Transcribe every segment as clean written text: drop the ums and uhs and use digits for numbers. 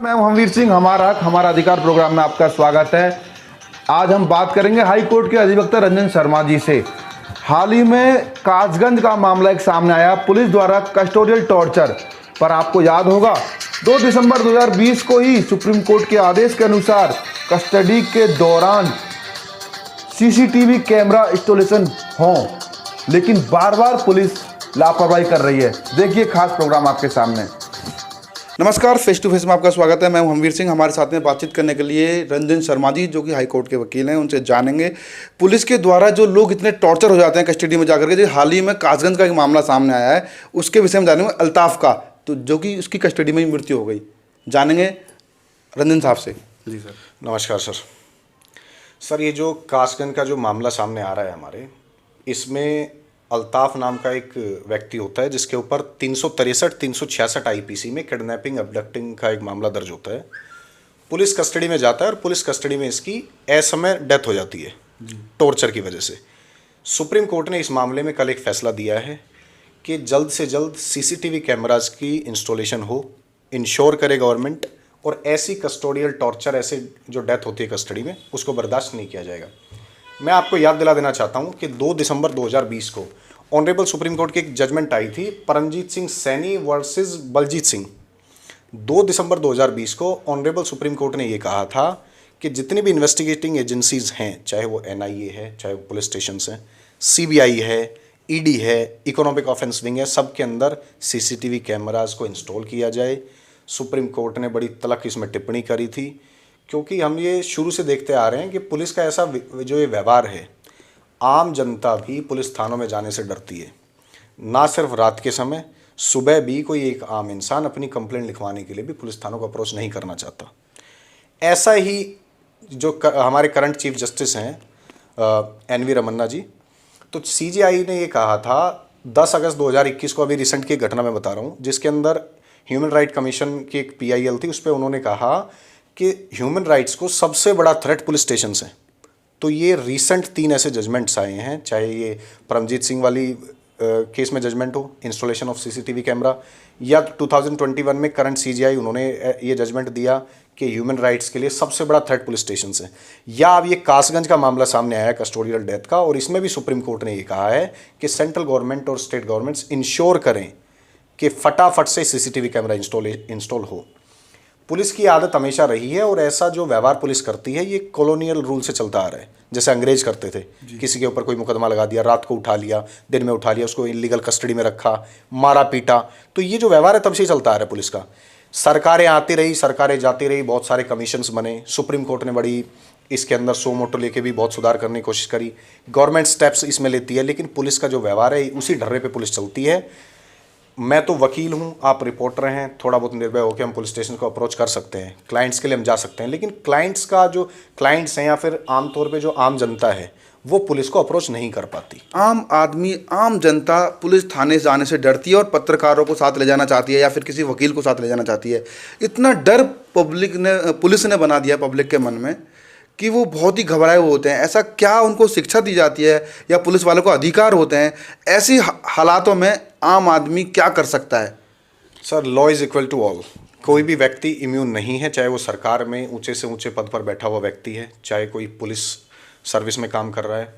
मैं हमवीर सिंह, हमारा हक हमारा अधिकार प्रोग्राम में आपका स्वागत है। आज हम बात करेंगे हाई कोर्ट के अधिवक्ता रंजन शर्मा जी से। हाल ही में कासगंज का मामला एक सामने आया, पुलिस द्वारा कस्टोडियल टॉर्चर पर। आपको याद होगा 2 दिसंबर 2020 को ही सुप्रीम कोर्ट के आदेश के अनुसार कस्टडी के दौरान सीसीटीवी कैमरा इंस्टॉलेशन हो, लेकिन बार बार पुलिस लापरवाही कर रही है। देखिए खास प्रोग्राम आपके सामने। नमस्कार, फेस टू फेस में आपका स्वागत है। मैं हूं हमवीर सिंह। हमारे साथ में बातचीत करने के लिए रंजन शर्मा जी, जो कि हाई कोर्ट के वकील हैं, उनसे जानेंगे पुलिस के द्वारा जो लोग इतने टॉर्चर हो जाते हैं कस्टडी में जाकर के। हाल ही में कासगंज का एक मामला सामने आया है, उसके विषय में जानेंगे। अल्ताफ का, तो जो कि उसकी कस्टडी में ही मृत्यु हो गई, जानेंगे रंजन साहब से। जी सर। नमस्कार सर, ये जो कासगंज का जो मामला सामने आ रहा है हमारे, इसमें अल्ताफ नाम का एक व्यक्ति होता है जिसके ऊपर 363, 366 आईपीसी में किडनैपिंग अबडक्टिंग का एक मामला दर्ज होता है। पुलिस कस्टडी में जाता है और पुलिस कस्टडी में इसकी असमय डेथ हो जाती है टॉर्चर की वजह से। सुप्रीम कोर्ट ने इस मामले में कल एक फैसला दिया है कि जल्द से जल्द सीसीटीवी कैमराज की इंस्टॉलेशन हो, इंश्योर करे गवर्नमेंट, और ऐसी कस्टोडियल टॉर्चर, ऐसे जो डेथ होती है कस्टडी में, उसको बर्दाश्त नहीं किया जाएगा। मैं आपको याद दिला देना चाहता हूं कि 2 दिसंबर 2020 को ऑनरेबल सुप्रीम कोर्ट की एक जजमेंट आई थी, परमजीत सिंह सैनी वर्सेस बलजीत सिंह। 2 दिसंबर 2020 को ऑनरेबल सुप्रीम कोर्ट ने ये कहा था कि जितनी भी इन्वेस्टिगेटिंग एजेंसीज हैं, चाहे वो एनआईए है, चाहे वो पुलिस स्टेशन हैं, सीबीआई है, ईडी है, इकोनॉमिक ऑफेंस विंग है, सब के अंदर सीसीटीवी कैमराज को इंस्टॉल किया जाए। सुप्रीम कोर्ट ने बड़ी तलख इसमें टिप्पणी करी थी, क्योंकि हम ये शुरू से देखते आ रहे हैं कि पुलिस का ऐसा जो ये व्यवहार है, आम जनता भी पुलिस थानों में जाने से डरती है। ना सिर्फ रात के समय, सुबह भी कोई एक आम इंसान अपनी कंप्लेंट लिखवाने के लिए भी पुलिस थानों को अप्रोच नहीं करना चाहता। ऐसा ही जो हमारे करंट चीफ जस्टिस हैं एनवी रमन्ना जी, तो सीजेआई ने ये कहा था 10 अगस्त 2021 को, अभी रिसेंट की घटना मैं बता रहा हूँ, जिसके अंदर ह्यूमन राइट कमीशन की एक पीआईएल थी, उस पर उन्होंने कहा कि ह्यूमन राइट्स को सबसे बड़ा थ्रेट पुलिस स्टेशन है। तो ये रीसेंट 3 ऐसे जजमेंट्स आए हैं, चाहे ये परमजीत सिंह वाली केस में जजमेंट हो, इंस्टॉलेशन ऑफ सीसीटीवी कैमरा, या 2021 में करंट सीजीआई उन्होंने ये जजमेंट दिया कि ह्यूमन राइट्स के लिए सबसे बड़ा थ्रेट पुलिस स्टेशन है। या अब ये कासगंज का मामला सामने आया है कस्टोडियल डेथ का, और इसमें भी सुप्रीम कोर्ट ने ये कहा है कि सेंट्रल गवर्नमेंट और स्टेट गवर्नमेंट्स इंश्योर करें कि फटाफट से सीसीटीवी कैमरा इंस्टॉल हो। पुलिस की आदत हमेशा रही है, और ऐसा जो व्यवहार पुलिस करती है ये कॉलोनियल रूल से चलता आ रहा है। जैसे अंग्रेज करते थे, किसी के ऊपर कोई मुकदमा लगा दिया, रात को उठा लिया, दिन में उठा लिया, उसको इलीगल कस्टडी में रखा, मारा पीटा। तो ये जो व्यवहार है तब से चलता आ रहा है पुलिस का। सरकारें आती रही, सरकारें जाती रही, बहुत सारे कमीशंस बने, सुप्रीम कोर्ट ने बड़ी इसके अंदर सो मोटो लेके भी बहुत सुधार करने की कोशिश करी, गवर्नमेंट स्टेप्स इसमें लेती है, लेकिन पुलिस का जो व्यवहार है उसी ढर्रे पर पुलिस चलती है। मैं तो वकील हूं, आप रिपोर्टर हैं, थोड़ा बहुत निर्भय होकर हम पुलिस स्टेशन को अप्रोच कर सकते हैं, क्लाइंट्स के लिए हम जा सकते हैं, लेकिन क्लाइंट्स का जो क्लाइंट्स हैं या फिर आमतौर पे जो आम जनता है वो पुलिस को अप्रोच नहीं कर पाती। आम आदमी, आम जनता पुलिस थाने से जाने से डरती है और पत्रकारों को साथ ले जाना चाहती है या फिर किसी वकील को साथ ले जाना चाहती है। इतना डर पुलिस ने बना दिया पब्लिक के मन में कि वो बहुत ही घबराए हुए होते हैं। ऐसा क्या उनको शिक्षा दी जाती है या पुलिस वालों को अधिकार होते हैं? ऐसी हालातों में आम आदमी क्या कर सकता है? Sir, law is equal to all. कोई भी व्यक्ति इम्यून नहीं है, चाहे वो सरकार में ऊंचे से ऊंचे पद पर बैठा हुआ व्यक्ति है, चाहे कोई पुलिस सर्विस में काम कर रहा है,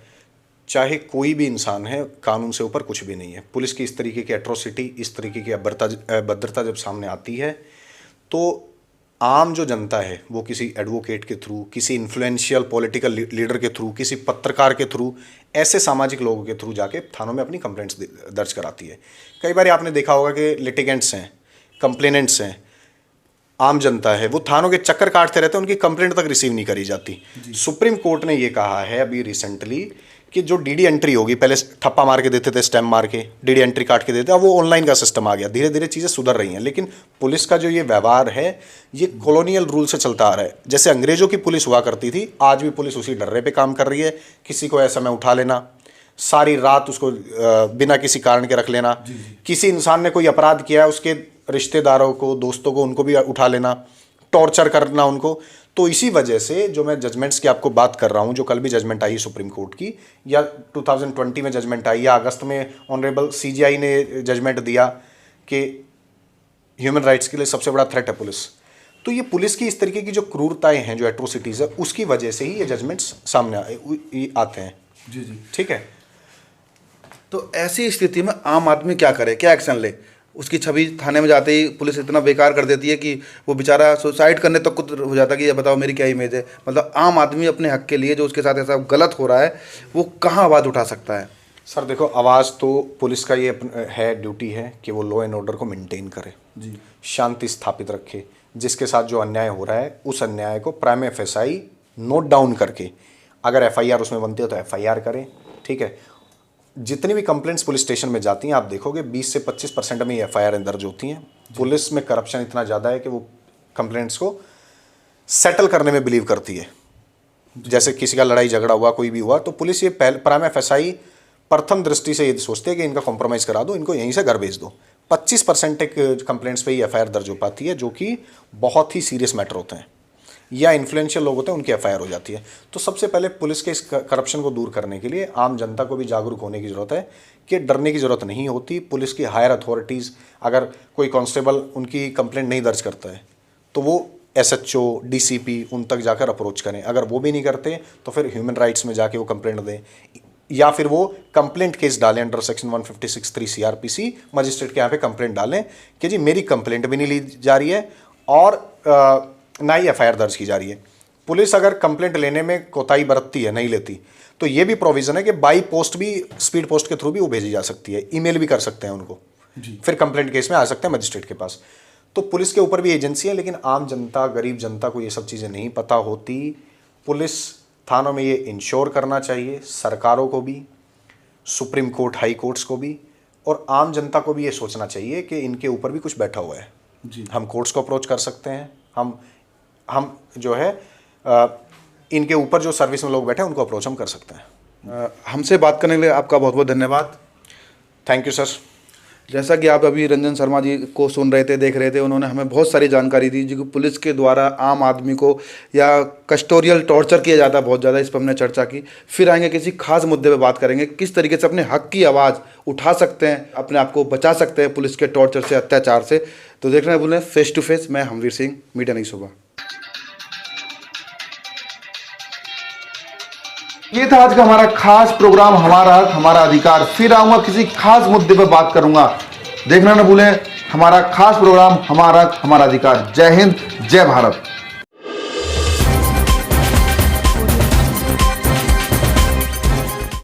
चाहे कोई भी इंसान है, कानून से ऊपर कुछ भी नहीं है। पुलिस की इस तरीके की एट्रोसिटी, इस तरीके की अभद्रता जब सामने आती है, तो आम जो जनता है वो किसी एडवोकेट के थ्रू, किसी इन्फ्लुएंशियल पॉलिटिकल लीडर के थ्रू, किसी पत्रकार के थ्रू, ऐसे सामाजिक लोगों के थ्रू जाके थानों में अपनी कंप्लेंट्स दर्ज कराती है। कई बार आपने देखा होगा कि लिटिगेंट्स हैं, कंप्लेनेंट्स हैं, आम जनता है, वो थानों के चक्कर काटते रहते हैं, उनकी कंप्लेंट तक रिसीव नहीं करी जाती। सुप्रीम कोर्ट ने ये कहा है अभी रिसेंटली कि जो डीडी एंट्री होगी, पहले ठप्पा मार के देते थे, स्टैम्प मार के डीडी एंट्री काट के देते, अब वो ऑनलाइन का सिस्टम आ गया। धीरे धीरे चीज़ें सुधर रही हैं, लेकिन पुलिस का जो ये व्यवहार है ये कॉलोनियल रूल से चलता आ रहा है। जैसे अंग्रेजों की पुलिस हुआ करती थी, आज भी पुलिस उसी डर्रे पे काम कर रही है। किसी को ऐसा में उठा लेना, सारी रात उसको बिना किसी कारण के रख लेना, किसी इंसान ने कोई अपराध किया है, उसके रिश्तेदारों को, दोस्तों को, उनको भी उठा लेना, टॉर्चर करना उनको। तो इसी वजह से जो मैं जजमेंट्स की आपको बात कर रहा हूं, जो कल भी जजमेंट आई सुप्रीम कोर्ट की, या 2020 में जजमेंट आई, या अगस्त में ऑनरेबल सीजीआई ने जजमेंट दिया कि ह्यूमन राइट्स के लिए सबसे बड़ा थ्रेट है पुलिस। तो ये पुलिस की इस तरीके की जो क्रूरताएं हैं, जो एट्रोसिटीज़ है, उसकी वजह से ही ये जजमेंट्स सामने आते हैं। जी जी। ठीक है। तो ऐसी स्थिति में आम आदमी क्या करे, क्या एक्शन ले? उसकी छवि थाने में जाते ही पुलिस इतना बेकार कर देती है कि वो बेचारा सुसाइड करने तक तो हो जाता है कि ये बताओ मेरी क्या इमेज है। मतलब आम आदमी अपने हक के लिए जो उसके साथ ऐसा गलत हो रहा है वो कहाँ आवाज़ उठा सकता है? सर देखो, आवाज़ तो पुलिस का ये है, ड्यूटी है कि वो लॉ एंड ऑर्डर को मेंटेन करे जी। शांति स्थापित रखे। जिसके साथ जो अन्याय हो रहा है उस अन्याय को प्राइम एफएसआई नोट डाउन करके, अगर एफआईआर उसमें बनती है तो एफआईआर करें। ठीक है। जितनी भी कंप्लेंट्स पुलिस स्टेशन में जाती हैं, आप देखोगे 20 से 25% में एफआईआर दर्ज होती हैं। पुलिस में करप्शन इतना ज़्यादा है कि वो कंप्लेंट्स को सेटल करने में बिलीव करती है। जैसे किसी का लड़ाई झगड़ा हुआ, कोई भी हुआ, तो पुलिस ये प्राइम एफएसआई प्रथम दृष्टि से ये सोचते हैं कि इनका कॉम्प्रोमाइज़ करा दो, इनको यहीं से घर भेज दो। 25% एक कंप्लेंट्स पे ही एफआईआर दर्ज हो पाती है, जो कि बहुत ही सीरियस मैटर होते हैं या इन्फ्लुएंशियल लोग होते हैं, उनकी एफआईआर हो जाती है। तो सबसे पहले पुलिस के इस करप्शन को दूर करने के लिए आम जनता को भी जागरूक होने की ज़रूरत है कि डरने की ज़रूरत नहीं होती। पुलिस की हायर अथॉरिटीज़, अगर कोई कांस्टेबल उनकी कंप्लेंट नहीं दर्ज करता है तो वो एसएचओ, डीसीपी उन तक जाकर अप्रोच करें। अगर वो भी नहीं करते तो फिर ह्यूमन राइट्स में जाके वो कंप्लेंट दें, या फिर वो कंप्लेंट केस डालें अंडर सेक्शन 156(3) सीआरपीसी। मजिस्ट्रेट के यहाँ पे कंप्लेंट डालें कि जी मेरी कंप्लेंट भी नहीं ली जा रही है और ना ही एफआईआर दर्ज की जा रही है। पुलिस अगर कंप्लेंट लेने में कोताही बरतती है, नहीं लेती, तो ये भी प्रोविजन है कि बाई पोस्ट भी, स्पीड पोस्ट के थ्रू भी वो भेजी जा सकती है, ईमेल भी कर सकते हैं उनको, फिर कंप्लेंट केस में आ सकते हैं मजिस्ट्रेट के पास। तो पुलिस के ऊपर भी एजेंसी है, लेकिन आम जनता, गरीब जनता को ये सब चीज़ें नहीं पता होती। पुलिस थानों में ये इंश्योर करना चाहिए, सरकारों को भी, सुप्रीम कोर्ट, हाई कोर्ट्स को भी, और आम जनता को भी ये सोचना चाहिए कि इनके ऊपर भी कुछ बैठा हुआ है जी। हम कोर्ट्स को अप्रोच कर सकते हैं, हम जो है इनके ऊपर जो सर्विस में लोग बैठे हैं उनको अप्रोच हम कर सकते हैं। हमसे बात करने के लिए आपका बहुत बहुत धन्यवाद। Thank you sir. जैसा कि आप अभी रंजन शर्मा जी को सुन रहे थे, देख रहे थे, उन्होंने हमें बहुत सारी जानकारी दी जो कि पुलिस के द्वारा आम आदमी को या कस्टोरियल टॉर्चर किया जाता है बहुत ज़्यादा। इस पर हमने चर्चा की। फिर आएंगे किसी खास मुद्दे पे बात करेंगे, किस तरीके से अपने हक की आवाज़ उठा सकते हैं, अपने आप को बचा सकते हैं पुलिस के टॉर्चर से, अत्याचार से। तो देखना भूलें फेस टू फेस। मैं हमवीर सिंह, मीडिया नहीं सुबह। ये था आज का हमारा खास प्रोग्राम, हमारा हक हमारा अधिकार। फिर आऊंगा किसी खास मुद्दे पर बात करूंगा। देखना न भूलें हमारा खास प्रोग्राम, हमारा हक हमारा अधिकार। जय हिंद, जय भारत।